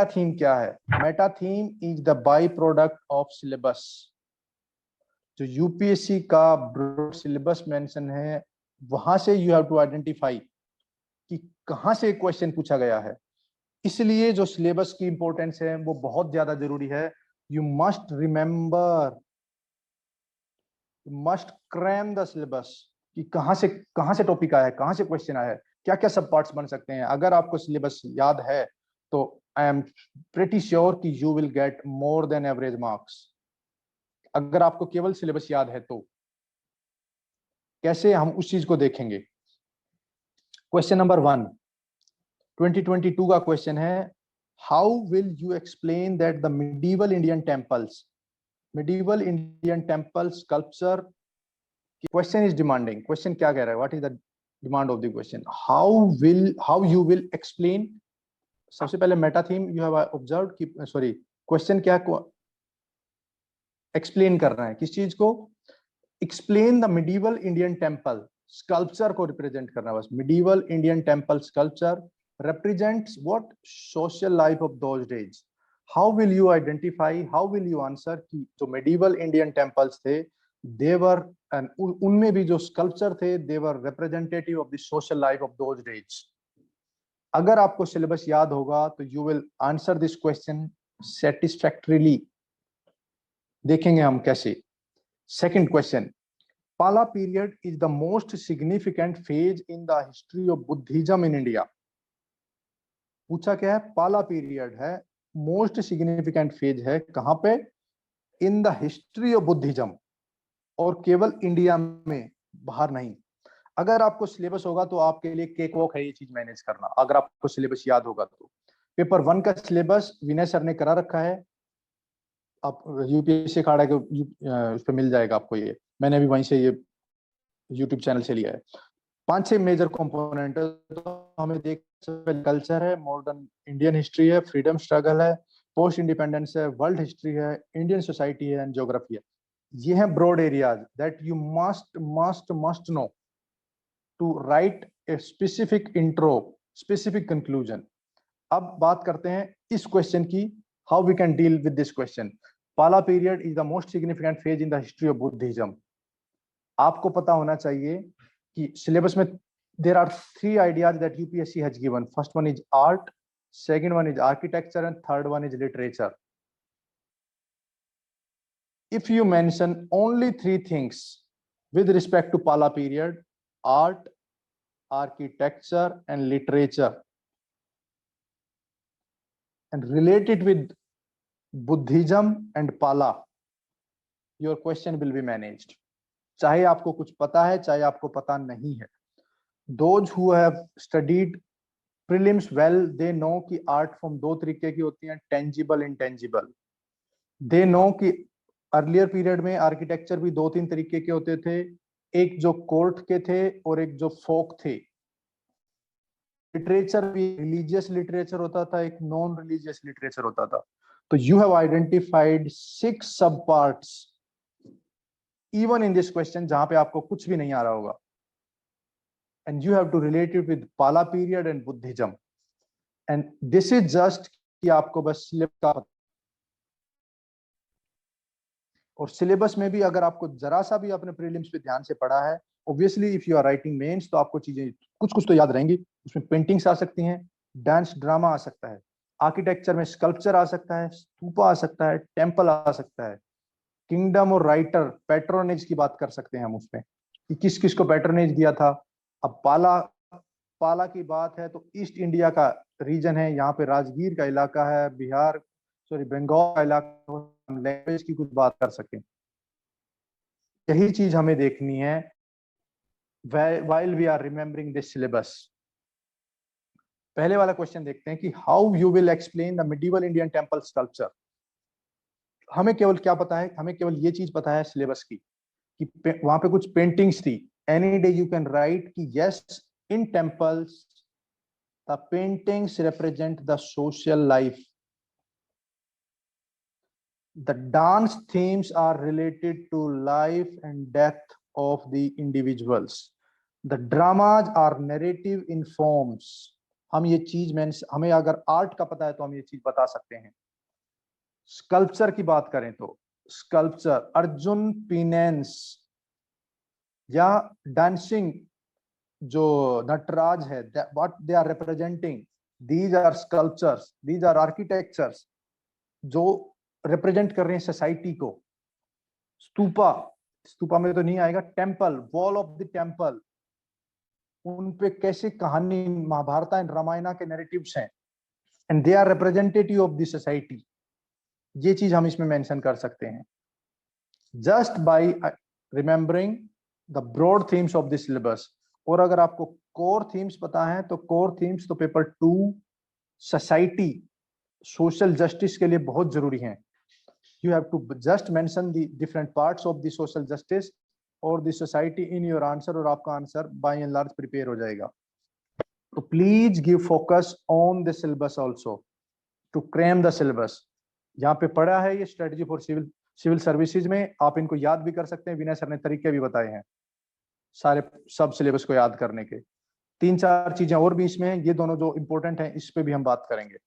Theme क्या है? Meta theme is the by product of syllabus. जो यूपीएससी का ब्रॉड सिलेबस मेंशन है, वहां से यू हैव टू आइडेंटिफाई कि कहां से क्वेश्चन पूछा गया है। इसलिए जो सिलेबस की इंपॉर्टेंस है वो बहुत ज्यादा जरूरी है। You must remember, you must cram the syllabus कि कहां से टॉपिक आया है, कहां से क्वेश्चन आया है, क्या क्या सब पार्ट्स बन सकते हैं। अगर आपको सिलेबस याद है तो आई एम प्रेटी श्योर कि you will get more than average marks. अगर आपको केवल सिलेबस याद है तो कैसे, हम उस चीज को देखेंगे। क्वेश्चन नंबर 1 2022 का क्वेश्चन है, how will you explain that the medieval Indian temple sculpture. Question is demanding, question क्या कह रहा है, what is the demand of the question, how you will explain. सबसे पहले Meta theme you have observed कि sorry question क्या explain कर रहा है, किस चीज को, explain the medieval Indian temple sculpture को रिप्रेजेंट करना है बस। Medieval Indian temple sculpture represents what social life of those days. How will you identify, how will you answer कि जो medieval Indian temples थे they were and उनमें भी जो sculpture थे they were representative of the social life of those days. अगर आपको syllabus याद होगा तो you will answer this question satisfactorily. देखेंगे हम कैसे। Second question, Pala period is the most significant phase in the history of Buddhism in India. पूछा क्या है, पाला पीरियड है, मोस्ट सिग्निफिकेंट फेज है, कहां पे, इन द हिस्ट्री ऑफ बुद्धिज्म, और केवल इंडिया में, बाहर नहीं। अगर आपको सिलेबस होगा तो आपके लिए केक वॉक है ये चीज मैनेज करना, अगर आपको सिलेबस याद होगा तो। पेपर 1 का सिलेबस विनय सर ने करा रखा है, आप यूपीएससी अखाड़ा के उस पर मिल जाएगा आपको, ये मैंने भी वहीं से ये यूट्यूब चैनल से लिया है। 5-6 मेजर कंपोनेंट तो हमें देख, कल्चर है, मॉडर्न इंडियन हिस्ट्री है, फ्रीडम स्ट्रगल है, पोस्ट इंडिपेंडेंस है, वर्ल्ड हिस्ट्री है, इंडियन सोसाइटी है एंड ज्योग्राफी है। ये हैं broad areas that you must know to write a specific intro, specific conclusion. अब बात करते हैं इस क्वेश्चन की, how we can deal with this question. Pala period is the most significant phase in the history of Buddhism. आपको पता होना चाहिए कि सिलेबस में there are 3 ideas that UPSC has given. First one is art, second one is architecture, and third one is literature. If you mention only 3 things with respect to Pala period, art, architecture, and literature, and relate it with Buddhism and Pala, your question will be managed. चाहे आपको कुछ पता है, चाहे आपको पता नहीं है। Those who have studied prelims well, they know कि art form 2 तरीके की होती हैं, tangible, intangible. They know कि अर्लियर पीरियड में आर्किटेक्चर भी 2-3 तरीके के होते थे, एक जो कोर्ट के थे और एक जो फोक थे। लिटरेचर भी रिलीजियस लिटरेचर होता था, एक नॉन रिलीजियस लिटरेचर होता था। तो यू हैव आइडेंटिफाइड 6 सब parts even in this question, जहां पे आपको कुछ भी नहीं आ रहा होगा, and you have to relate it with Pala period and Buddhism. And this is just कि आपको बस सिलेबस का, और सिलेबस में भी अगर आपको जरा सा भी अपने प्रीलिम्स पे ध्यान से पढ़ा है, obviously if you are writing mains तो आपको चीजें कुछ तो याद रहेंगी। उसमें पेंटिंग्स आ सकती हैं, डांस ड्रामा आ सकता है, आर्किटेक्चर में स्कल्पचर आ सकता है, स्तूपा आ सकता है, टेम्पल आ सकता है, किंगडम और राइटर पैट्रोनेज की बात कर सकते हैं हम उसमें कि किस किस को पैट्रोनेज दिया था। अब पाला की बात है तो ईस्ट इंडिया का रीजन है, यहाँ पे राजगीर का इलाका है, बिहार बंगाल का इलाका, हम लैंग्वेज की कुछ बात कर सकें। यही चीज हमें देखनी है while we are remembering this syllabus. पहले वाला क्वेश्चन देखते हैं कि how you will explain the medieval Indian temple sculpture. हमें केवल क्या पता है, हमें केवल ये चीज पता है सिलेबस की कि वहां पे कुछ पेंटिंग्स थी। Any day you can write कि yes, in temples the paintings represent the social life, the dance themes are related to life and death of the individuals, the dramas are narrative in forms, हम ये चीज हमें अगर art का पता है तो हम ये चीज बता सकते हैं। स्कल्पचर की बात करें तो स्कल्पचर अर्जुन पीनेंस या डांसिंग जो नटराज है, what they are representing, these are sculptures, these are architectures जो रिप्रेजेंट कर रहे हैं सोसाइटी को। स्तूपा, स्तूपा में तो नहीं आएगा, temple, wall of the temple, उन पे कैसे कहानी महाभारत एंड रामायण के नैरेटिव्स हैं and they are representative of the society. ये चीज हम इसमें मेंशन कर सकते हैं just by remembering the broad themes of the syllabus. और अगर आपको कोर थीम्स पता है तो कोर थीम्स तो पेपर 2 सोसाइटी सोशल जस्टिस के लिए बहुत जरूरी हैं। You have to just mention the different parts of the social justice और the society in your answer और आपका answer by and large prepare हो जाएगा। तो please give focus on the syllabus also to cram the syllabus। यहाँ पे पढ़ा है ये स्ट्रेटजी फॉर सिविल सर्विसेज में, आप इनको याद भी कर सकते हैं, विनय सर ने तरीके भी बताए हैं सारे सब सिलेबस को याद करने के। 3-4 चीजें और भी इसमें हैं, ये दोनों जो इंपॉर्टेंट हैं इस पे भी हम बात करेंगे।